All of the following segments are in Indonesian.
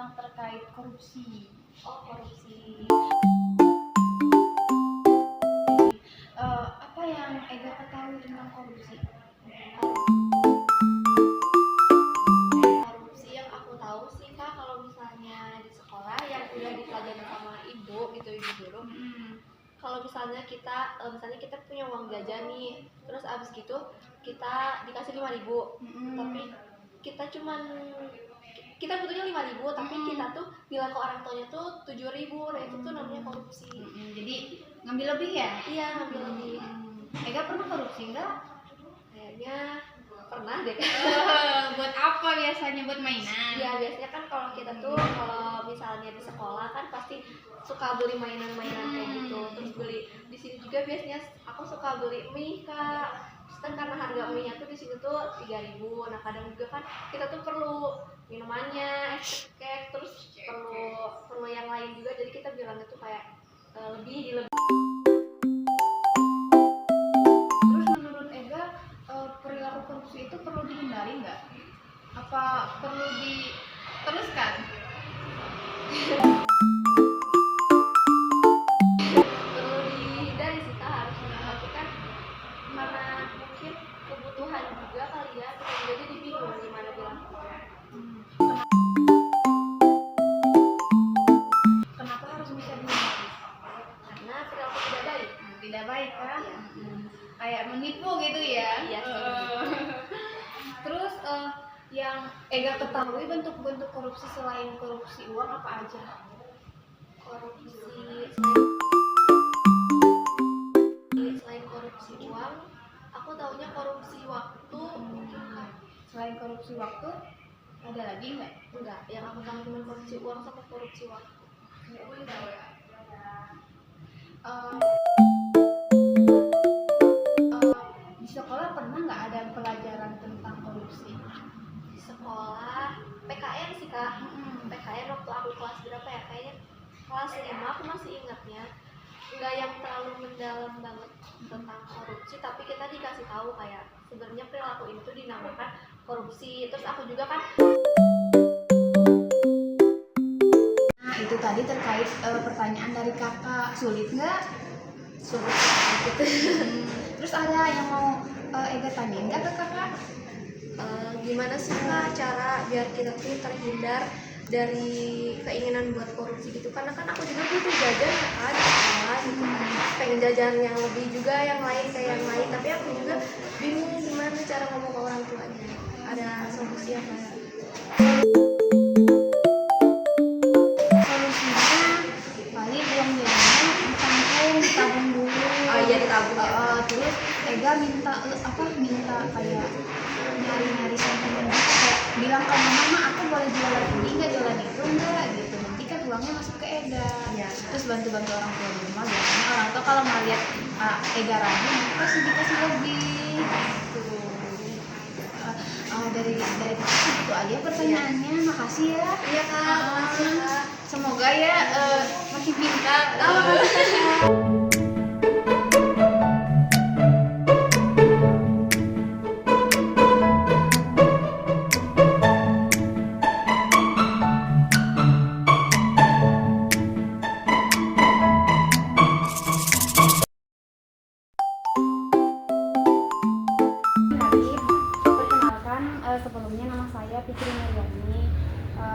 tentang terkait korupsi. Oh, korupsi. Apa yang Ega ketahui tentang korupsi? Korupsi yang aku tahu sih Kak, kalau misalnya di sekolah yang udah dipelajari sama ibu gitu, ibu guru. Kalau misalnya kita punya uang jajan nih, terus abis gitu kita dikasih 5.000, tapi kita butuhnya 5.000, tapi kita tuh bilang ke orang tuanya tuh 7.000. Nah itu tuh namanya korupsi. Jadi ngambil lebih ya? Iya, ngambil lebih. Ega pernah korupsi enggak? Kayaknya pernah deh. Buat apa biasanya? Buat mainan? Iya, biasanya kan kalau kita tuh kalau misalnya di sekolah kan pasti suka beli mainan-mainan kayak gitu. Terus beli di sini juga biasanya aku suka beli mie Kak. Terus kan karena harga mie-nya tuh di sini tuh 3.000. Nah kadang juga kan kita tuh perlu minumannya, es kek, terus perlu yang lain juga. Jadi kita bilangnya tuh kayak lebih. Terus menurut Ega, perilaku korupsi itu perlu dihindari nggak? Apa perlu diteruskan? Perlu dihindari sih Kak, harusnya. Tapi kan karena mungkin kebutuhan juga kali ya, kita juga jadi bingung gimana bilangnya. Kenapa harus bisa dihindari? Karena perilaku tidak baik. Tidak baik kan? Iya. Kayak menipu gitu ya? Iya sih. Terus yang Ega ketahui bentuk-bentuk korupsi selain korupsi uang apa aja? Korupsi selain korupsi uang, aku taunya korupsi waktu. Selain korupsi waktu, ada lagi nggak? Enggak, yang aku tahu cuma korupsi uang sama korupsi waktu. Di sekolah pernah nggak ada pelajaran tentang korupsi? Di sekolah PKN sih Kak. PKN waktu aku kelas berapa ya, kayaknya kelas 5 aku masih ingatnya. Enggak yang terlalu mendalam banget tentang korupsi, tapi kita dikasih tahu kayak sebenarnya perilaku ini tuh dinamakan korupsi. Terus aku juga kan Itu tadi terkait pertanyaan dari kakak, sulit nggak? sulit gitu. Terus ada yang mau Ega tanyain nggak ke kakak? Gimana sih Kak cara biar kita tuh terhindar dari keinginan buat korupsi gitu, karena kan aku juga butuh jajan ya Kak di sekolah gitu kan, pengen jajan yang lebih juga yang lain kayak yang lain, tapi aku juga bingung gimana cara ngomong ke orang tuanya. Ada solusi apa ya? Solusinya paling uang jajannya ditabung dulu. Oh iya, ditabung ya. Terus Ega minta kayak nyari sentimen gitu, kayak bilang ke mama aku boleh jualan ini nggak, jualan itu enggak gitu, nanti kan uangnya masuk ke Ega. Iya. Terus bantu orang tua di rumah, biasanya orang tua kalau ngeliat Ega rajin pasti dikasih lebih gitu. Dari itu aja pertanyaannya. Makasih ya. Iya Kak, makasih Kak. Semoga ya makin pintar. Perkenalkan, sebelumnya nama saya Fitri Mariani.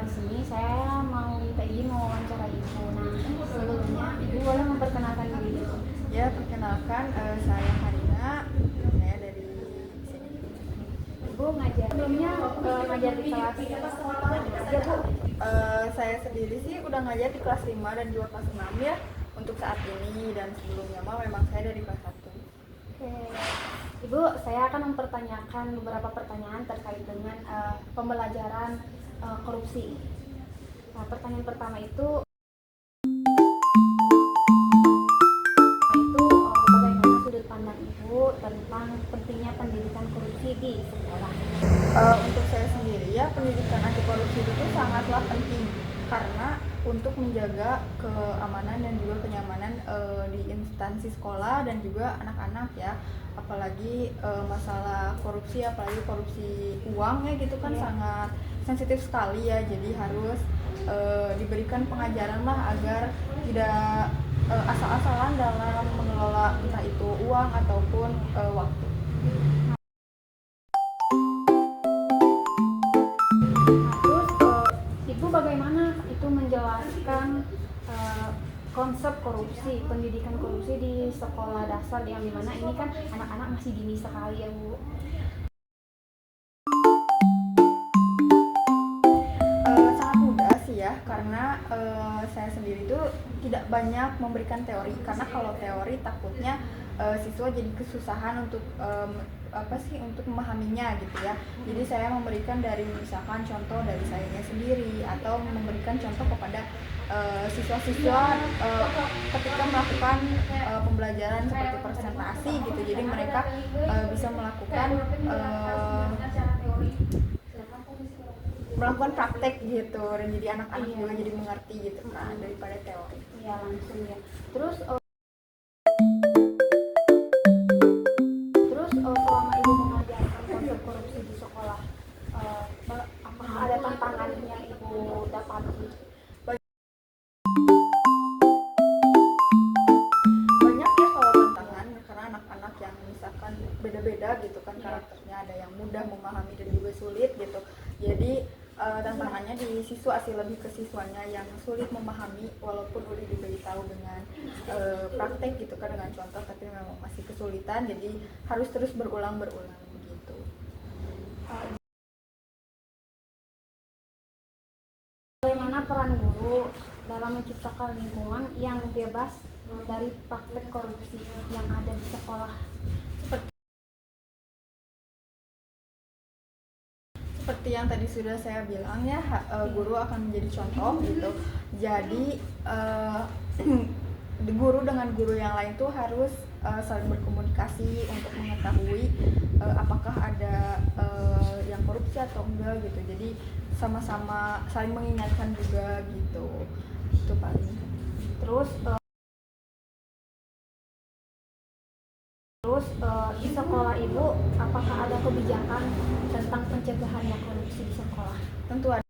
Di sini saya mau minta izin mau wawancara Ibu. Nah, sebelumnya Ibu boleh memperkenalkan diri? Ya, perkenalkan, saya Harina, saya dari sini. Ibu ngajar. Sebelumnya ngajar di kelas aja Bu. Saya sendiri sih udah ngajar di kelas 5 dan juga kelas 6 ya untuk saat ini, dan sebelumnya mah memang saya dari kelas 1. Oke. Ibu, saya akan mempertanyakan beberapa pertanyaan terkait dengan pembelajaran korupsi. Nah, pertanyaan pertama itu bagaimana sudut pandang Ibu tentang pentingnya pendidikan korupsi di sekolah? Untuk saya sendiri ya, pendidikan anti korupsi itu sangatlah penting karena untuk menjaga keamanan dan juga kenyamanan di instansi sekolah dan juga anak-anak ya, apalagi masalah korupsi, apalagi korupsi uang ya gitu kan, sangat sensitif sekali ya, jadi harus diberikan pengajaran lah agar tidak asal-asalan dalam mengelola entah itu uang ataupun waktu. Terus Ibu bagaimana itu menjelaskan konsep korupsi, pendidikan korupsi di sekolah dasar yang dimana ini kan anak-anak masih dini sekali ya Bu? Sangat mudah sih ya, karena saya sendiri tuh tidak banyak memberikan teori, karena kalau teori takutnya siswa jadi kesusahan untuk untuk memahaminya gitu ya. Jadi saya memberikan dari misalkan contoh dari saya sendiri atau memberikan contoh kepada siswa-siswa ketika melakukan pembelajaran seperti presentasi gitu. Jadi mereka bisa melakukan praktek gitu, dan jadi anak-anak juga jadi mengerti gitu kan daripada teori. Iya langsung ya. Terus selama Ibu mengajarkan konsep korupsi di sekolah, apakah ada tantangan yang Ibu dapati? Banyak ya kalau tantangan, karena anak-anak yang misalkan beda-beda gitu kan karakternya, ada yang mudah memahami dan juga sulit gitu. Jadi tantangannya di siswa sih, lebih ke siswanya yang sulit memahami walaupun udah diberitahu dengan praktek gitu kan, dengan contoh, tapi memang masih kesulitan, jadi harus terus berulang-berulang gitu. Bagaimana peran guru dalam menciptakan lingkungan yang bebas dari praktek korupsi yang ada di sekolah? Seperti yang tadi sudah saya bilang ya, guru akan menjadi contoh gitu. Jadi guru dengan guru yang lain tuh harus saling berkomunikasi untuk mengetahui apakah ada yang korupsi atau enggak gitu. Jadi sama-sama saling mengingatkan juga gitu. Itu paling. Terus di sekolah Ibu, apakah ada kebijakan tentang pencegahannya korupsi di sekolah? Tentu ada.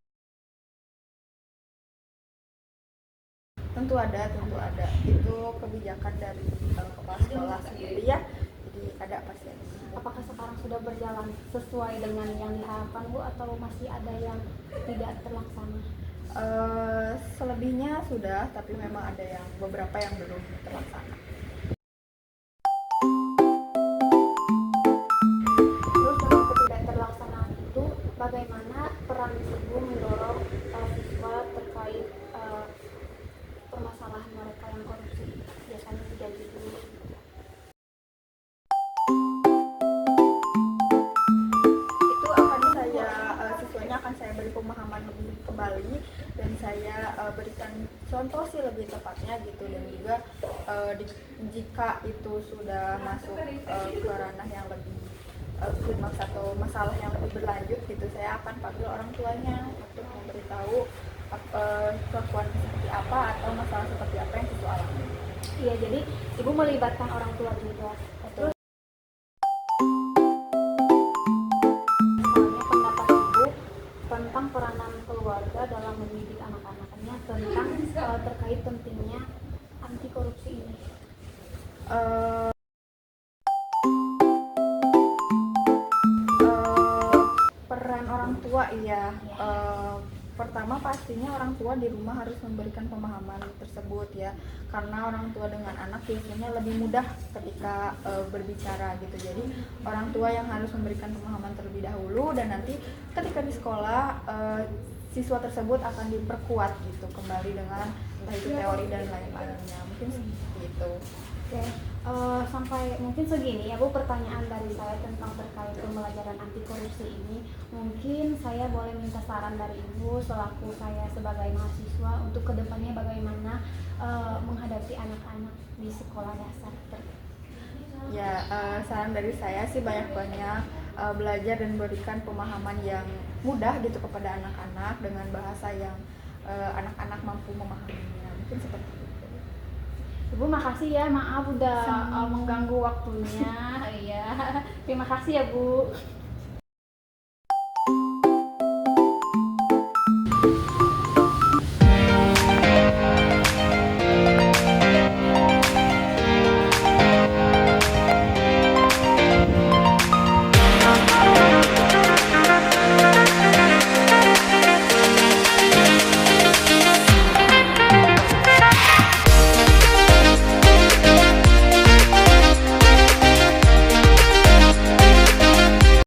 Tentu ada. Itu kebijakan dari kepala sekolah sendiri ya. Jadi ada pasti ada. Apakah sekarang sudah berjalan sesuai dengan yang diharapkan Bu, atau masih ada yang tidak terlaksana? Selebihnya sudah, tapi memang ada yang beberapa yang belum terlaksana. Terus dengan ketidak terlaksanaan itu, bagaimana peran Ibu mendorong siswa terkait permasalahan mereka yang korupsi? Biasanya tidak gitu. Itu akan siswanya akan saya beri pemahaman lebih kembali, dan saya berikan contoh sih lebih tepatnya gitu, dan juga jika itu sudah masuk ke ranah yang lebih klimaks atau masalah yang lebih berlanjut gitu, saya akan panggil orang tuanya untuk memberitahu kelakuan seperti apa atau masalah seperti apa yang siswa alami. Iya, jadi Ibu melibatkan orang tua juga. Terus misalnya pendapat Ibu tentang peranan keluarga dalam mendidik anak-anaknya tentang terkait pentingnya anti korupsi ini. Peran orang tua iya. Pertama pastinya orang tua di rumah harus memberikan pemahaman tersebut ya, karena orang tua dengan anak biasanya lebih mudah ketika berbicara gitu. Jadi orang tua yang harus memberikan pemahaman terlebih dahulu, dan nanti ketika di sekolah siswa tersebut akan diperkuat gitu kembali dengan entah itu teori dan lain-lainnya. Mungkin seperti itu. Oke, sampai mungkin segini ya Bu pertanyaan dari saya tentang terkait pembelajaran anti korupsi ini. Mungkin saya boleh minta saran dari Ibu selaku saya sebagai mahasiswa untuk kedepannya bagaimana menghadapi anak-anak di sekolah dasar. Ya, saran dari saya sih banyak-banyak belajar dan berikan pemahaman yang mudah gitu kepada anak-anak dengan bahasa yang anak-anak mampu memahaminya. Mungkin seperti itu. Ibu makasih ya, maaf udah mengganggu waktunya. Iya, terima kasih ya Bu.